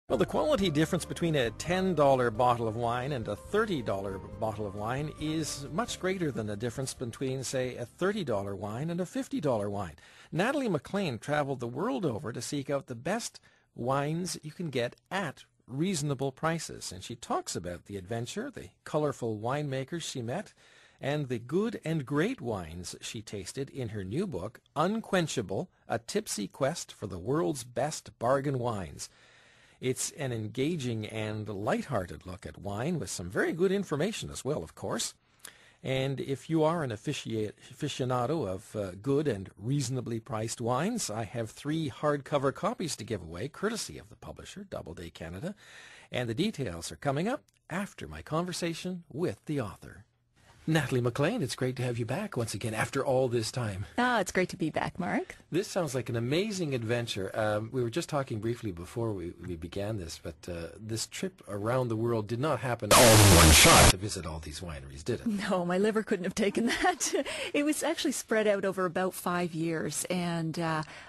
Well, the quality difference between a $10 bottle of wine and a $30 bottle of wine is much greater than the difference between, say, a $30 wine and a $50 wine. Natalie McLean traveled the world over to seek out the best wines you can get at reasonable prices. And she talks about the adventure, the colorful winemakers she met, and the good and great wines she tasted in her new book, Unquenchable, A Tipsy Quest for the World's Best Bargain Wines. It's an engaging and lighthearted look at wine with some very good information as well, of course. And if you are an aficionado of good and reasonably priced wines, I have 3 hardcover copies to give away, courtesy of the publisher, Doubleday Canada. And the details are coming up after my conversation with the author. Natalie McLean, it's great to have you back once again after all this time. It's great to be back, Mark. This sounds like an amazing adventure. We were just talking briefly before we began this, but this trip around the world did not happen all in one shot to visit all these wineries, did it? No, my liver couldn't have taken that. It was actually spread out over about 5 years, and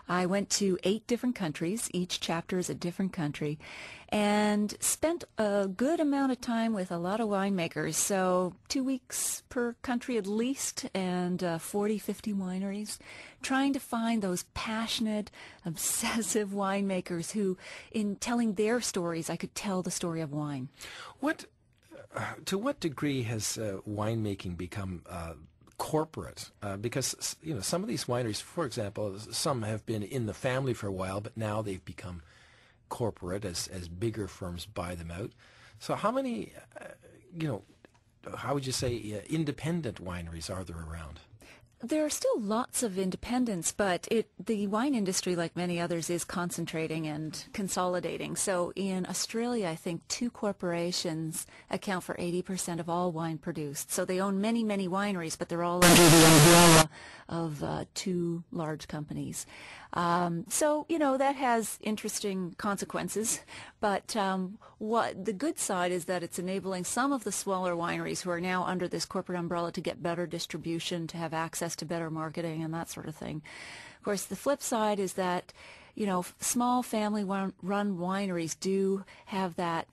I went to 8 different countries. Each chapter is a different country, and spent a good amount of time with a lot of winemakers, so 2 weeks per country at least, and 40, 50 wineries, trying to find those passionate, obsessive winemakers who, in telling their stories, I could tell the story of wine. To what degree has winemaking become corporate? Because some of these wineries, for example, some have been in the family for a while, but now they've become corporate as bigger firms buy them out. So how many, how would you say, independent wineries are there around? There are still lots of independents, but the wine industry, like many others, is concentrating and consolidating. So in Australia, I think 2 corporations account for 80% of all wine produced. So they own many, many wineries, but they're all under the umbrella of 2 large companies. So, that has interesting consequences. But what the good side is that it's enabling some of the smaller wineries who are now under this corporate umbrella to get better distribution, to have access to better marketing and that sort of thing. Of course, the flip side is that, small family-run wineries do have that,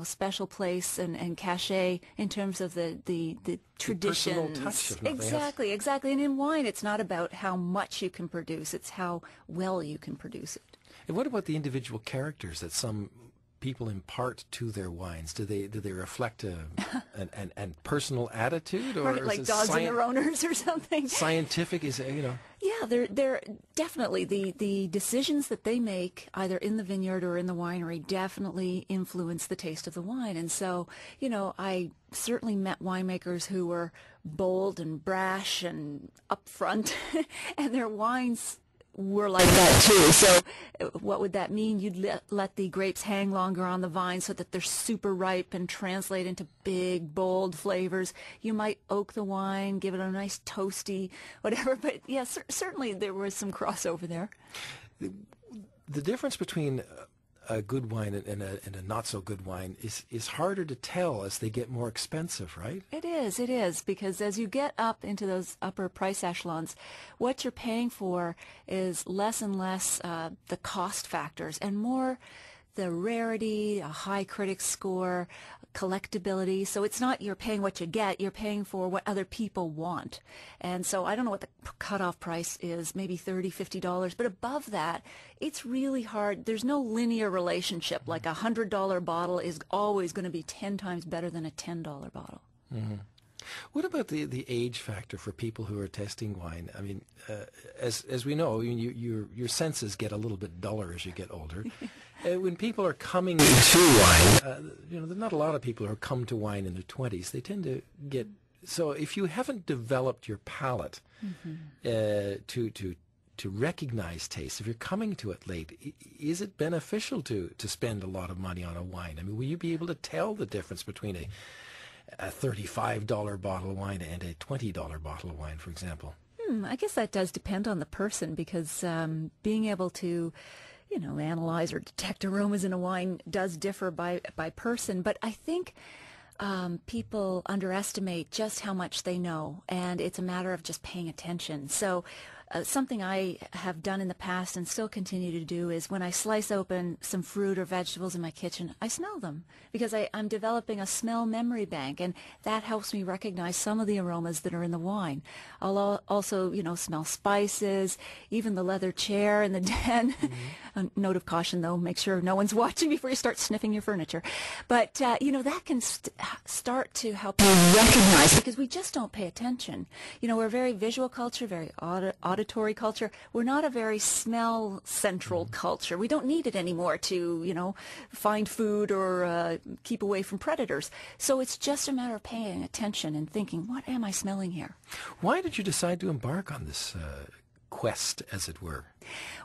special place and cachet in terms of the traditions. Personal touch, Exactly. And in wine, it's not about how much you can produce, it's how well you can produce it. And what about the individual characters that some people impart to their wines? Do they reflect an personal attitude, or right, like dogs and their owners or something? Scientific Yeah, they're definitely the decisions that they make either in the vineyard or in the winery definitely influence the taste of the wine. And so, I certainly met winemakers who were bold and brash and upfront, and their wines were like that too. So what would that mean? You'd let the grapes hang longer on the vine so that they're super ripe and translate into big, bold flavors. You might oak the wine, give it a nice toasty, whatever. But yes, certainly there was some crossover there. The difference between a good wine and a not so good wine is harder to tell as they get more expensive, right? It is, because as you get up into those upper price echelons, what you're paying for is less and less the cost factors and more the rarity, a high critic score, collectability. So it's not you're paying what you get, you're paying for what other people want. And so I don't know what the cutoff price is, maybe $30, $50, but above that, it's really hard. There's no linear relationship. Like a $100 bottle is always going to be 10 times better than a $10 bottle. Mm-hmm. What about the age factor for people who are testing wine? I mean, as we know, your senses get a little bit duller as you get older. When people are coming to wine, there's not a lot of people who come to wine in their 20s. They tend to get... So if you haven't developed your palate to recognize taste, if you're coming to it late, is it beneficial to spend a lot of money on a wine? I mean, will you be able to tell the difference between a $35 bottle of wine and a $20 bottle of wine, for example? I guess that does depend on the person, because being able to, analyze or detect aromas in a wine does differ by person. But I think people underestimate just how much they know, and it's a matter of just paying attention. So something I have done in the past and still continue to do is when I slice open some fruit or vegetables in my kitchen, I smell them because I'm developing a smell memory bank, and that helps me recognize some of the aromas that are in the wine. I'll also, smell spices, even the leather chair in the den. A note of caution, though, make sure no one's watching before you start sniffing your furniture. But, that can start to help you recognize, because we just don't pay attention. We're a very visual culture, very auditory culture. We're not a very smell central culture. We don't need it anymore to, find food or keep away from predators. So it's just a matter of paying attention and thinking, what am I smelling here? Why did you decide to embark on this quest, as it were?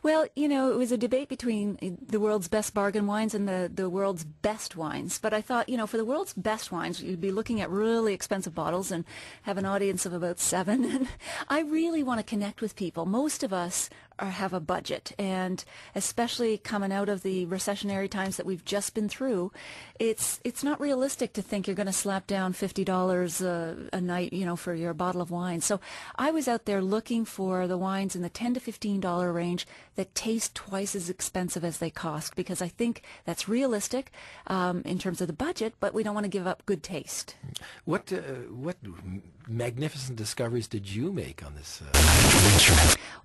Well, it was a debate between the world's best bargain wines and the world's best wines. But I thought, for the world's best wines, you'd be looking at really expensive bottles and have an audience of about 7. And I really want to connect with people. Most of us have a budget, and especially coming out of the recessionary times that we've just been through, it's not realistic to think you're going to slap down $50 a night, for your bottle of wine. So I was out there looking for the wines in the $10 to $15 range that taste twice as expensive as they cost, because I think that's realistic in terms of the budget, but we don't want to give up good taste. What magnificent discoveries did you make on this?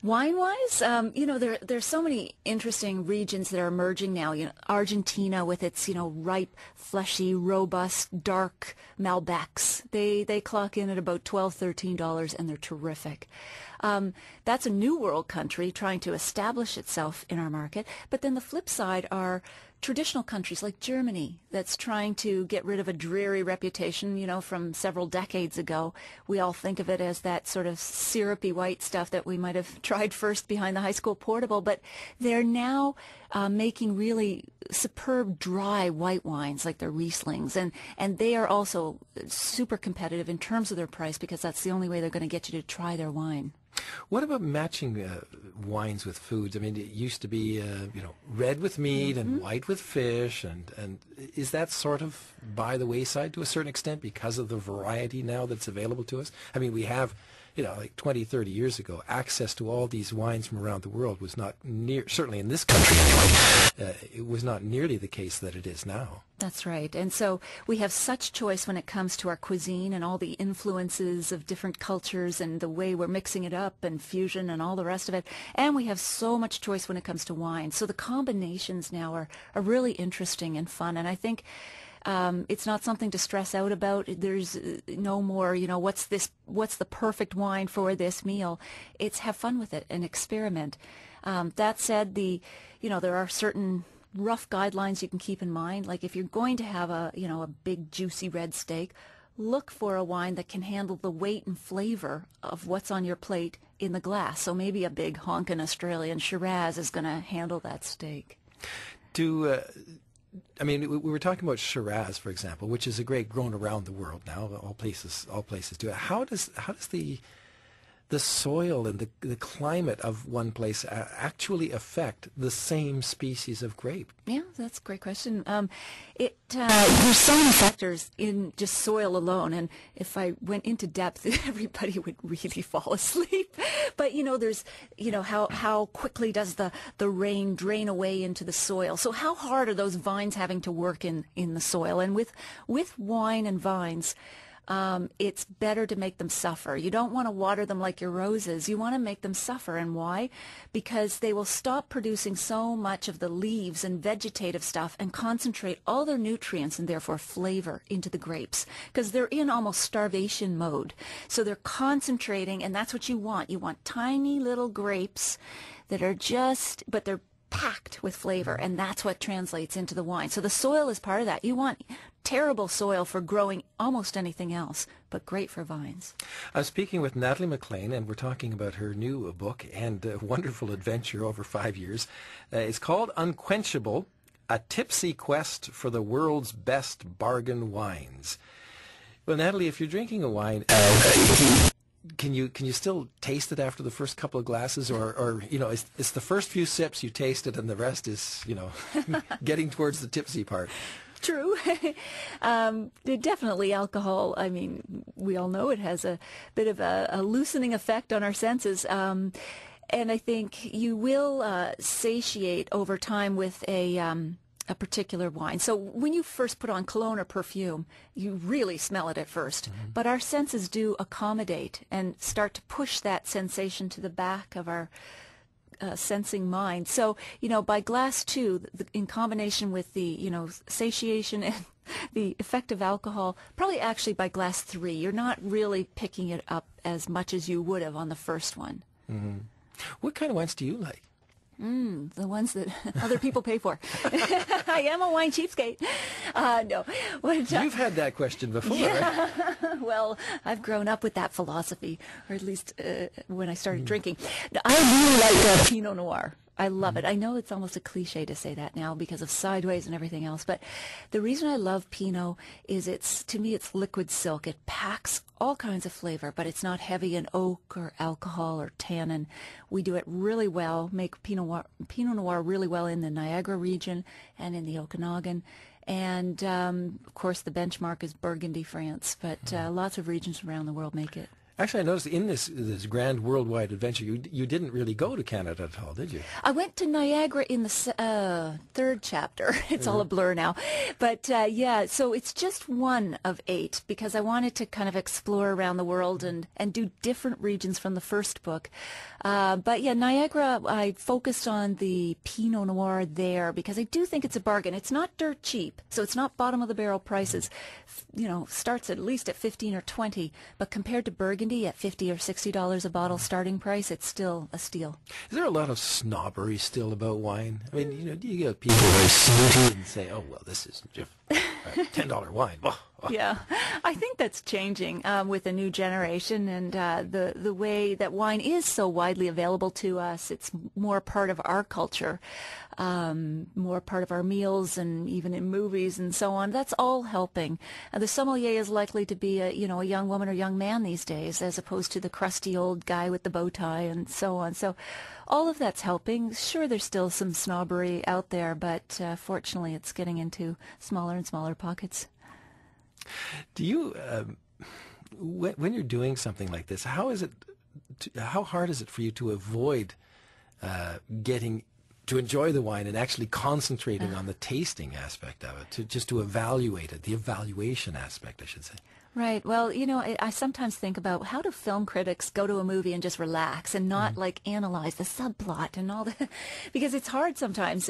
Wine-wise, there's so many interesting regions that are emerging now. Argentina with its, ripe, fleshy, robust, dark Malbecs. They clock in at about $12, $13, and they're terrific. That's a new world country trying to establish itself in our market. But then the flip side are traditional countries like Germany that's trying to get rid of a dreary reputation, from several decades ago. We all think of it as that sort of syrupy white stuff that we might have tried first behind the high school portable, but they're now making really superb dry white wines like their Rieslings, and they are also super competitive in terms of their price, because that's the only way they're going to get you to try their wine. What about matching wines with foods? I mean, it used to be, red with meat and white with fish, and is that sort of by the wayside to a certain extent because of the variety now that's available to us? I mean, we have, like 20, 30 years ago, access to all these wines from around the world was not certainly in this country anyway, it was not nearly the case that it is now. That's right. And so we have such choice when it comes to our cuisine and all the influences of different cultures and the way we're mixing it up and fusion and all the rest of it. And we have so much choice when it comes to wine. So the combinations now are really interesting and fun. And I think it's not something to stress out about. There's no more, what's the perfect wine for this meal. It's have fun with it and experiment. That said, there are certain rough guidelines you can keep in mind. Like if you're going to have a big juicy red steak, look for a wine that can handle the weight and flavor of what's on your plate in the glass. So maybe a big honkin' Australian Shiraz is going to handle that steak. We were talking about Shiraz, for example, which is a grape grown around the world now. All places do it. How does the soil and the climate of one place actually affect the same species of grape? Yeah, that's a great question. There's so many factors in just soil alone, and if I went into depth, everybody would really fall asleep. But there's how quickly does the rain drain away into the soil? So how hard are those vines having to work in the soil? And with wine and vines, it's better to make them suffer. You don't want to water them like your roses. You want to make them suffer. And why? Because they will stop producing so much of the leaves and vegetative stuff and concentrate all their nutrients and therefore flavor into the grapes, because they're in almost starvation mode. So they're concentrating, and that's what you want. You want tiny little grapes that are but they're packed with flavor, and that's what translates into the wine. So the soil is part of that. You want terrible soil for growing almost anything else, but great for vines. I'm speaking with Natalie McLean, and we're talking about her new book and wonderful adventure over 5 years. It's called Unquenchable, A Tipsy Quest for the World's Best Bargain Wines. Well, Natalie, if you're drinking a wine, can you still taste it after the first couple of glasses, or it's the first few sips you taste it and the rest is getting towards the tipsy part? True. Definitely alcohol. I mean, we all know it has a bit of a loosening effect on our senses. And I think you will satiate over time with a particular wine. So when you first put on cologne or perfume, you really smell it at first. But our senses do accommodate and start to push that sensation to the back of our sensing mind. So, by glass 2, in combination with the, satiation and the effect of alcohol, probably actually by glass 3, you're not really picking it up as much as you would have on the first one. What kind of wines do you like? The ones that other people pay for. I am a wine cheapskate. No. You've had that question before. Yeah. Well, I've grown up with that philosophy, or at least when I started drinking. I really like Pinot Noir. I love it. I know it's almost a cliche to say that now because of Sideways and everything else, but the reason I love Pinot is to me, it's liquid silk. It packs all kinds of flavor, but it's not heavy in oak or alcohol or tannin. We do it really well, make Pinot Noir really well in the Niagara region and in the Okanagan. And, of course, the benchmark is Burgundy, France, but lots of regions around the world make it. Actually, I noticed in this grand worldwide adventure, you didn't really go to Canada at all, did you? I went to Niagara in the third chapter. It's all a blur now. But, yeah, so it's just one of 8 because I wanted to kind of explore around the world and do different regions from the first book. But, yeah, Niagara, I focused on the Pinot Noir there because I do think it's a bargain. It's not dirt cheap, so it's not bottom-of-the-barrel prices. Starts at least at 15 or 20, but compared to Burgundy, at $50 or $60 a bottle starting price, it's still a steal. Is there a lot of snobbery still about wine? I mean, do you get people who are snooty and say, "Oh, well, this is just $10 wine"? Oh. Yeah, I think that's changing with a new generation and the way that wine is so widely available to us. It's more part of our culture, more part of our meals and even in movies and so on. That's all helping. The sommelier is likely to be a young woman or young man these days as opposed to the crusty old guy with the bow tie and so on. So all of that's helping. Sure, there's still some snobbery out there, but fortunately it's getting into smaller and smaller pockets. Do you, when you're doing something like this, how hard is it for you to avoid getting to enjoy the wine and actually concentrating on the tasting aspect of it, to evaluate it, the evaluation aspect, I should say? Right. Well, I sometimes think about how do film critics go to a movie and just relax and not analyze the subplot and all that, because it's hard sometimes.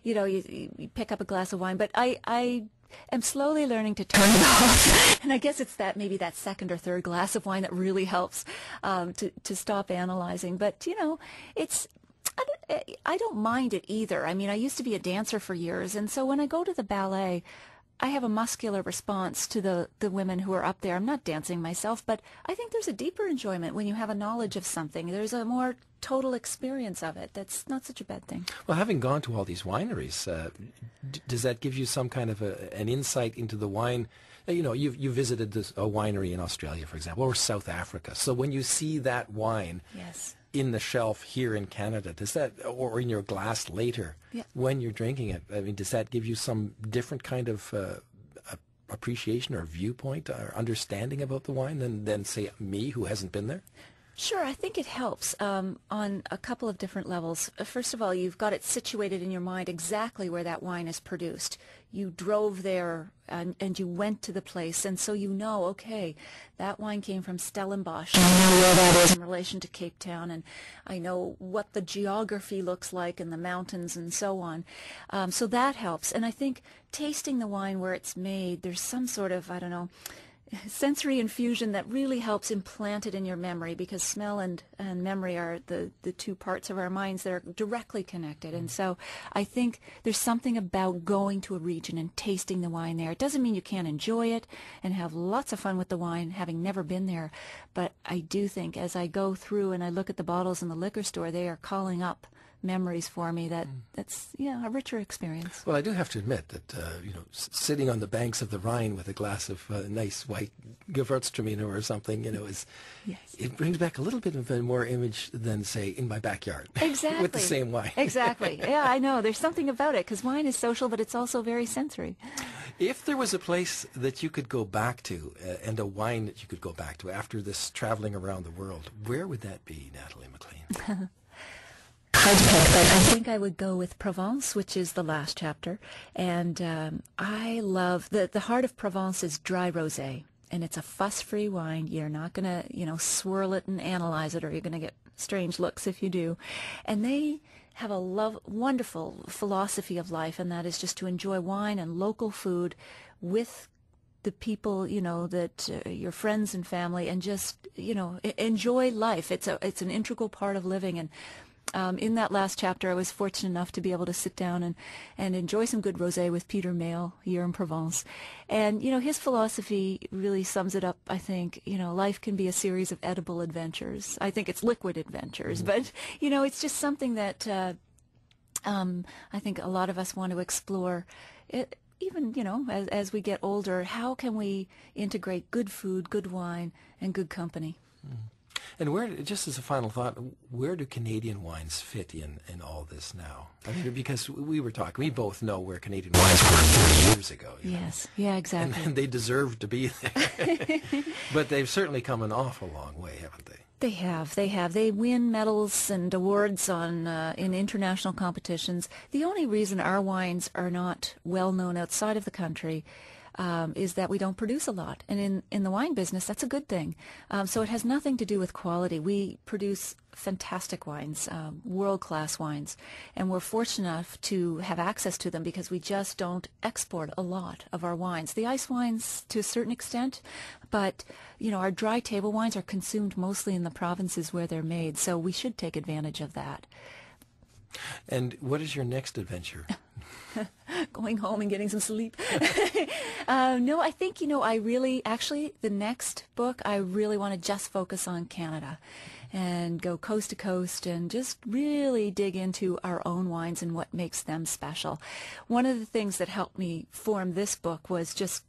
You pick up a glass of wine, but I am slowly learning to turn it off, and I guess it's maybe that second or third glass of wine that really helps to stop analyzing. But I don't mind it either. I mean, I used to be a dancer for years, and so when I go to the ballet, I have a muscular response to the women who are up there. I'm not dancing myself, but I think there's a deeper enjoyment when you have a knowledge of something. There's a more total experience of it. That's not such a bad thing. Well, having gone to all these wineries, does that give you some kind of an insight into the wine? You visited a winery in Australia, for example, or South Africa. So when you see that wine in the shelf here in Canada, does that, or in your glass later, when you're drinking it, I mean, does that give you some different kind of appreciation or viewpoint or understanding about the wine than say, me who hasn't been there? Sure, I think it helps on a couple of different levels. First of all, you've got it situated in your mind exactly where that wine is produced. You drove there and you went to the place, and so okay, that wine came from Stellenbosch. I know where that is in relation to Cape Town, and I know what the geography looks like and the mountains and so on. So that helps. And I think tasting the wine where it's made, there's some sort of, sensory infusion that really helps implant it in your memory, because smell and memory are the two parts of our minds that are directly connected. And so I think there's something about going to a region and tasting the wine there. It doesn't mean you can't enjoy it and have lots of fun with the wine, having never been there. But I do think as I go through and I look at the bottles in the liquor store, they are calling up memories for me that's a richer experience. Well, I do have to admit that sitting on the banks of the Rhine with a glass of nice white Gewürztraminer or something, it brings back a little bit of a more image than, say, in my backyard. Exactly. With the same wine. Exactly. Yeah, I know. There's something about it, because wine is social, but it's also very sensory. If there was a place that you could go back to and a wine that you could go back to after this traveling around the world, where would that be, Natalie McLean? Hard to pick, but I think I would go with Provence, which is the last chapter. And I love, the heart of Provence is dry rosé. And it's a fuss-free wine. You're not going to, swirl it and analyze it, or you're going to get strange looks if you do. And they have a wonderful philosophy of life, and that is just to enjoy wine and local food with the people, that your friends and family, and just, enjoy life. It's an integral part of living. And in that last chapter, I was fortunate enough to be able to sit down and enjoy some good rosé with Peter Mayle here in Provence. And, his philosophy really sums it up, I think. Life can be a series of edible adventures. I think it's liquid adventures, but, it's just something that I think a lot of us want to explore. Even, as we get older, how can we integrate good food, good wine, and good company? And where, just as a final thought, where do Canadian wines fit in all this now? I mean, because we were talking, we both know where Canadian wines were 30 years ago. Yes, yeah, exactly. And they deserve to be there. But they've certainly come an awful long way, haven't they? They have. They win medals and awards in international competitions. The only reason our wines are not well known outside of the country is that we don't produce a lot. And in the wine business, that's a good thing. So it has nothing to do with quality. We produce fantastic wines, world-class wines, and we're fortunate enough to have access to them because we just don't export a lot of our wines. The ice wines to a certain extent, but our dry table wines are consumed mostly in the provinces where they're made, so we should take advantage of that. And what is your next adventure? Going home and getting some sleep. No, I think, the next book, I really want to just focus on Canada and go coast to coast and just really dig into our own wines and what makes them special. One of the things that helped me form this book was just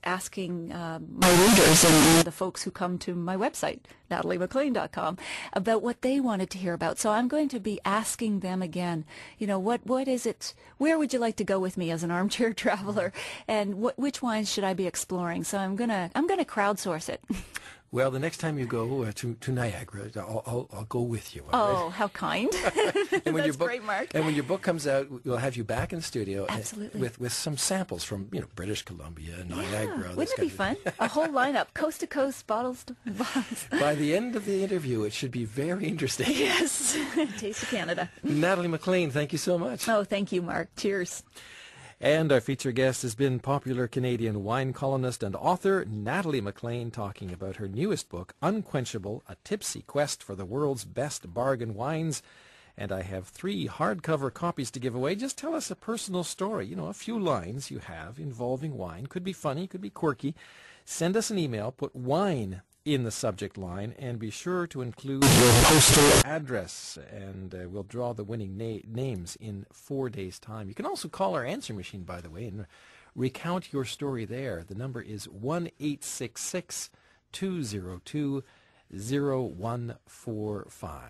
asking my readers and the folks who come to my website, nataliemclean.com, about what they wanted to hear about. So I'm going to be asking them again, what is it, where would you like to go with me as an armchair traveler, and which wines should I be exploring? So I'm gonna crowdsource it. Well, the next time you go to Niagara, I'll go with you. Oh, right? How kind. And when That's great, Mark. And when your book comes out, we'll have you back in the studio. Absolutely. With some samples from, British Columbia, Niagara. Yeah. Wouldn't it be fun? A whole lineup, coast to coast, bottles to bottles. By the end of the interview, it should be very interesting. Yes. Taste of Canada. Natalie McLean, thank you so much. Oh, thank you, Mark. Cheers. And our featured guest has been popular Canadian wine columnist and author Natalie McLean, talking about her newest book, Unquenchable, A Tipsy Quest for the World's Best Bargain Wines. And I have 3 hardcover copies to give away. Just tell us a personal story, a few lines you have involving wine. Could be funny, could be quirky. Send us an email, put wine in the subject line, and be sure to include your postal address, and we'll draw the winning names in 4 days' time. You can also call our answer machine, by the way, and recount your story there. The number is 1-866-202-0145.